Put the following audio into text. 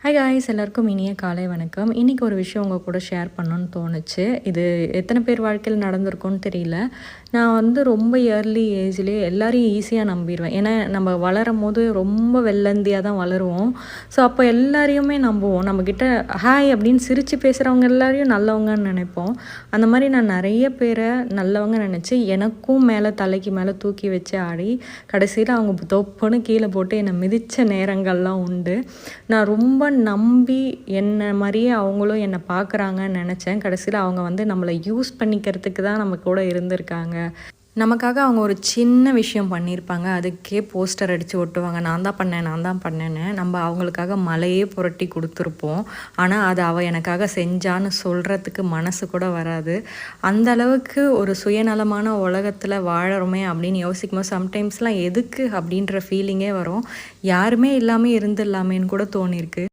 Hi guys, எல்லாருக்கும் இனிய காலை வணக்கம். இன்றைக்கி ஒரு விஷயம் உங்கள் கூட ஷேர் பண்ணணுன்னு தோணுச்சு. இது எத்தனை பேர் வாழ்க்கையில் நடந்திருக்கும்னு தெரியல. நான் ரொம்ப இயர்லி ஏஜ்லேயே எல்லாரையும் ஈஸியாக நம்பிடுவேன். ஏன்னா நம்ம வளரும் போது ரொம்ப வெள்ளந்தியாக தான் வளருவோம். ஸோ அப்போ எல்லாரையுமே நம்புவோம். நம்மக்கிட்ட ஹாய் அப்படின்னு சிரித்து பேசுகிறவங்க எல்லாரையும் நல்லவங்கன்னு நினைப்போம். அந்த மாதிரி நான் நிறைய பேரை நல்லவங்க நினச்சி எனக்கும் மேலே தலைக்கு மேலே தூக்கி வச்சு ஆடி கடைசியில் அவங்க தொப்புன்னு கீழே போட்டு என்னை மிதித்த நேரங்கள்லாம் உண்டு. நான் ரொம்ப நம்பி என்ன மாதிரியே அவங்களும் என்னை பார்க்குறாங்கன்னு நினச்சேன். கடைசியில் அவங்க நம்மளை யூஸ் பண்ணிக்கிறதுக்கு தான் நம்ம கூட இருந்திருக்காங்க. நமக்காக அவங்க ஒரு சின்ன விஷயம் பண்ணியிருப்பாங்க, அதுக்கே போஸ்டர் அடித்து ஒட்டுவாங்க, நான் தான் பண்ணேன்னு. நம்ம அவங்களுக்காக மலையே புரட்டி கொடுத்துருப்போம். ஆனால் அது அவள் எனக்காக செஞ்சான்னு சொல்கிறதுக்கு மனசு கூட வராது. அந்த அளவுக்கு ஒரு சுயநலமான உலகத்தில் வாழறோமே அப்படின்னு யோசிக்கும்போது சம்டைம்ஸ்லாம் எதுக்கு அப்படின்ற ஃபீலிங்கே வரும். யாருமே இல்லாமல் இருந்துடலாமேன்னு கூட தோணியிருக்கு.